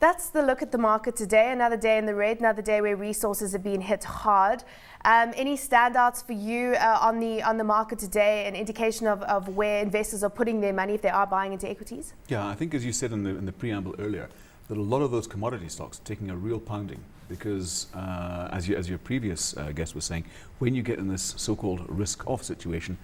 that's the look at the market today. Another day in the red, another day where resources have been hit hard. Any standouts for you on the market today? An indication of where investors are putting their money if they are buying into equities? Yeah, I think as you said in the preamble earlier, that a lot of those commodity stocks are taking a real pounding because, as your previous guest was saying, when you get in this so-called risk-off situation,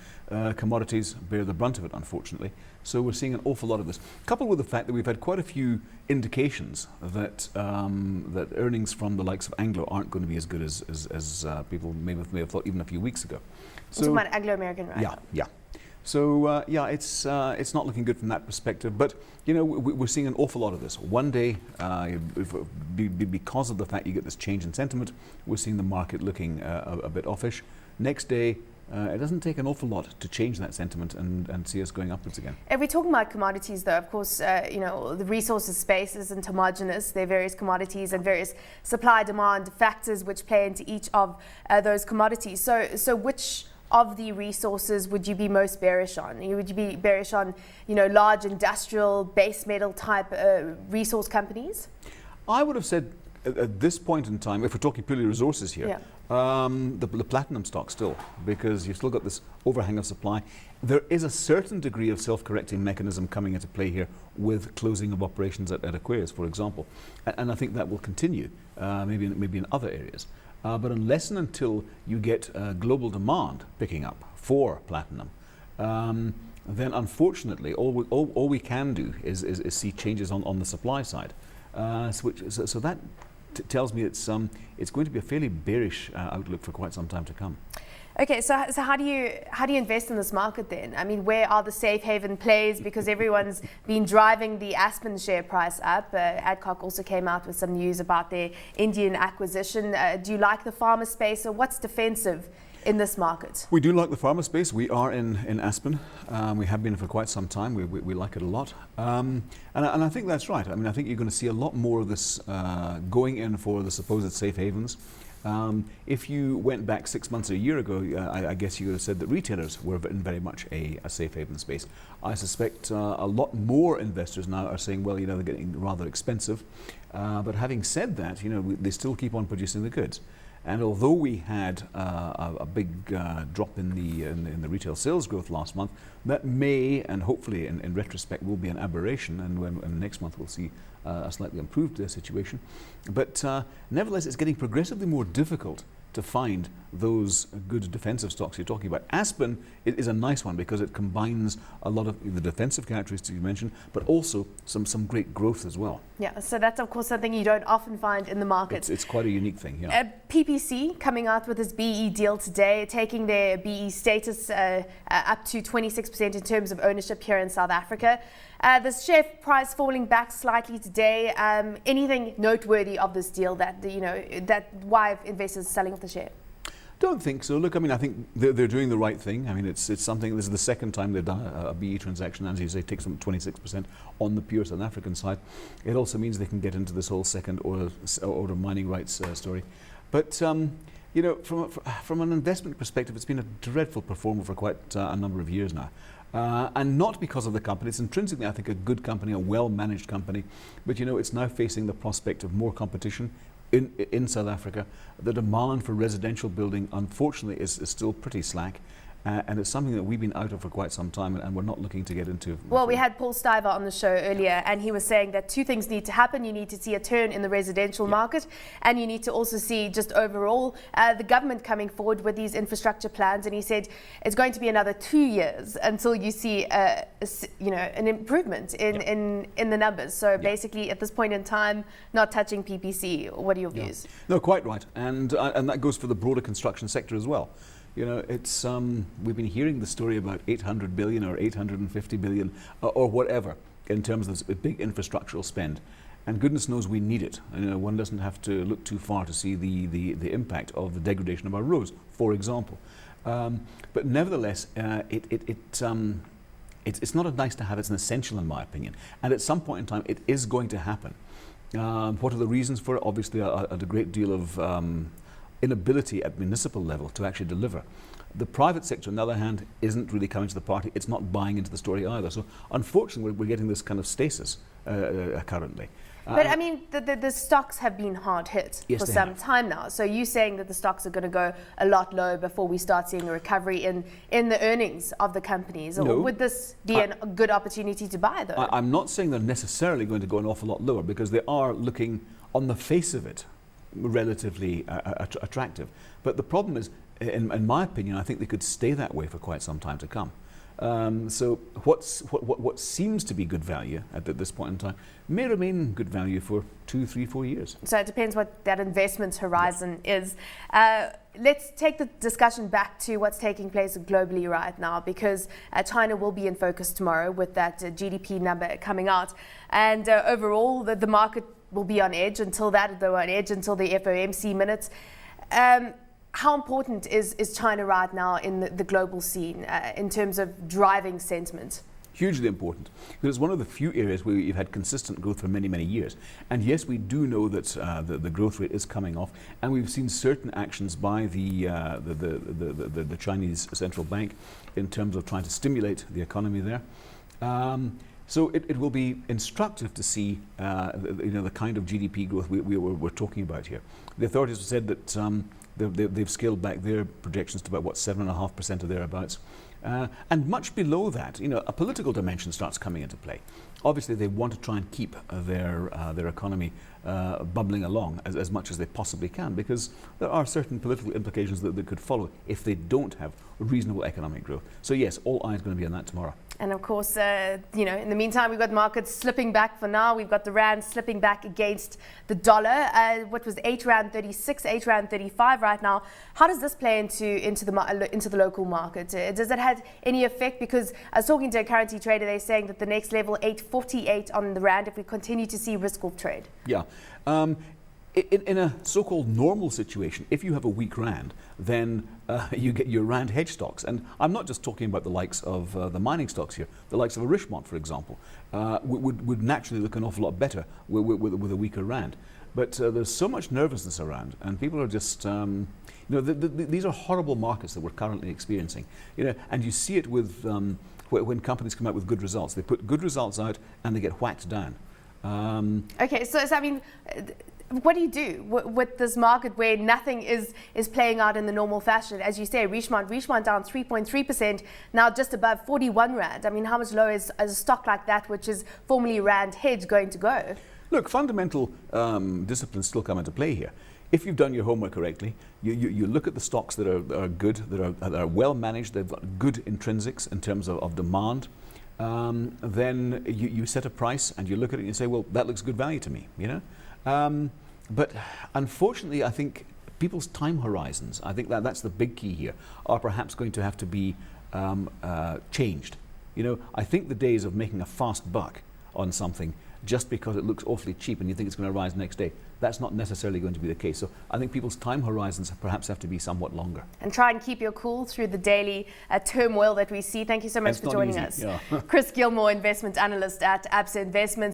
commodities bear the brunt of it, unfortunately. So we're seeing an awful lot of this, coupled with the fact that we've had quite a few indications that that earnings from the likes of Anglo aren't going to be as good as people may have thought even a few weeks ago. So, talking about Anglo-American, right? Yeah. So it's not looking good from that perspective. But you know, we're seeing an awful lot of this. One day, because of the fact you get this change in sentiment, we're seeing the market looking a bit offish. Next day, it doesn't take an awful lot to change that sentiment and see us going upwards again. If we're talking about commodities, though, of course, you know, the resources space isn't homogenous. There are various commodities and various supply-demand factors which play into each of those commodities. So which of the resources would you be most bearish on? Would you be bearish on, you know, large industrial base metal type resource companies? I would have said at this point in time, if we're talking purely resources here, the platinum stock still, because you've still got this overhang of supply. There is a certain degree of self-correcting mechanism coming into play here with closing of operations at Aquarius, for example, and I think that will continue, maybe in other areas. But unless and until you get global demand picking up for platinum, then unfortunately all we can do is see changes on the supply side. So that tells me it's going to be a fairly bearish outlook for quite some time to come. Okay, so how do you invest in this market then? I mean, where are the safe haven plays? Because everyone's been driving the Aspen share price up. Adcock also came out with some news about their Indian acquisition. Do you like the pharma space, or what's defensive in this market? We do like the pharma space. We are in Aspen. We have been for quite some time. We like it a lot. And I think that's right. I mean, I think you're going to see a lot more of this going in for the supposed safe havens. If you went back 6 months or a year ago, I guess you would have said that retailers were in very much a safe haven space. I suspect a lot more investors now are saying, well, you know, they're getting rather expensive. But having said that, you know, they still keep on producing the goods. And although we had a big drop in the retail sales growth last month, that may and hopefully in retrospect will be an aberration, and when next month we'll see a slightly improved situation. But nevertheless, it's getting progressively more difficult to find those good defensive stocks you're talking about. Aspen is a nice one because it combines a lot of the defensive characteristics you mentioned, but also some great growth as well. Yeah, so that's of course something you don't often find in the market. It's quite a unique thing, yeah. PPC coming out with this BE deal today, taking their BE status up to 26% in terms of ownership here in South Africa. The share price falling back slightly today. Anything noteworthy of this deal that, you know, that why investors are selling off the share? Don't think so. Look, I mean, I think they're doing the right thing. I mean, it's something. This is the second time they've done a BE transaction, as you say, takes them 26% on the pure South African side. It also means they can get into this whole second order mining rights story. But you know, from an investment perspective, it's been a dreadful performer for quite a number of years now. And not because of the company. It's intrinsically, I think, a good company, a well-managed company. But, you know, it's now facing the prospect of more competition in South Africa. The demand for residential building, unfortunately, is still pretty slack. And it's something that we've been out of for quite some time, and we're not looking to get into. Well, we had Paul Stiver on the show earlier, and he was saying that two things need to happen. You need to see a turn in the residential market, and you need to also see just overall the government coming forward with these infrastructure plans. And he said it's going to be another 2 years until you see, you know, an improvement in the numbers. So basically, at this point in time, not touching PPC. What are your views? No, quite right, and that goes for the broader construction sector as well. You know, it's we've been hearing the story about 800 billion or 850 billion or whatever in terms of this big infrastructural spend, and goodness knows we need it. And, you know, one doesn't have to look too far to see the impact of the degradation of our roads, for example. But nevertheless, it's not a nice to have; it's an essential, in my opinion. And at some point in time, it is going to happen. What are the reasons for it? Obviously, a great deal of inability at municipal level to actually deliver. The private sector, on the other hand, isn't really coming to the party. It's not buying into the story either. So unfortunately, we're getting this kind of stasis currently. But I mean, the stocks have been hard hit Yes, for they some have. time now. So you're saying that the stocks are going to go a lot lower before we start seeing a recovery in the earnings of the companies? Or No. would this be a good opportunity to buy, though? I'm not saying they're necessarily going to go an awful lot lower, because they are looking, on the face of it, relatively attractive. But the problem is, in my opinion, I think they could stay that way for quite some time to come. So what seems to be good value at this point in time may remain good value for 2, 3, 4 years. So it depends what that investment horizon is. Let's take the discussion back to what's taking place globally right now, because China will be in focus tomorrow with that GDP number coming out. And overall, the market will be on edge until the FOMC minutes. How important is China right now in the global scene in terms of driving sentiment? Hugely important, because it's one of the few areas where you've had consistent growth for many, many years. And yes, we do know that the growth rate is coming off, and we've seen certain actions by the Chinese central bank in terms of trying to stimulate the economy there. So it will be instructive to see the kind of GDP growth we're talking about here. The authorities have said that they've scaled back their projections to about 7.5% or thereabouts, and much below that, a political dimension starts coming into play. Obviously, they want to try and keep their economy bubbling along as much as they possibly can, because there are certain political implications that could follow if they don't have reasonable economic growth. So yes, all eyes going to be on that tomorrow. And of course, in the meantime, we've got markets slipping back for now. We've got the rand slipping back against the dollar. What was R8.36, R8.35 right now? How does this play into the local market? Does it have any effect? Because I was talking to a currency trader, they're saying that the next level, 8.48 on the rand, if we continue to see risk-off trade. Yeah. In a so-called normal situation, if you have a weak rand, then you get your rand hedge stocks. And I'm not just talking about the likes of the mining stocks here. The likes of a Richmond, for example, would naturally look an awful lot better with a weaker rand. But there's so much nervousness around, and people are just, these are horrible markets that we're currently experiencing. And you see it with when companies come out with good results. They put good results out and they get whacked down. Okay, so I mean, what do you do with this market where nothing is playing out in the normal fashion? As you say, Richmond down 3.3%, now just above 41 rand. I mean, how much lower is a stock like that, which is formerly rand hedge, going to go? Look, fundamental disciplines still come into play here. If you've done your homework correctly, you look at the stocks that are good, that are well managed, they've got good intrinsics in terms of demand. Then you set a price and you look at it and you say, well, that looks good value to me, But unfortunately, I think people's time horizons, I think that's the big key here, are perhaps going to have to be changed. I think the days of making a fast buck on something just because it looks awfully cheap and you think it's going to rise next day, that's not necessarily going to be the case. So I think people's time horizons perhaps have to be somewhat longer. And try and keep your cool through the daily turmoil that we see. Thank you so much for joining us. Yeah. Chris Gilmour, investment analyst at Absa Investments.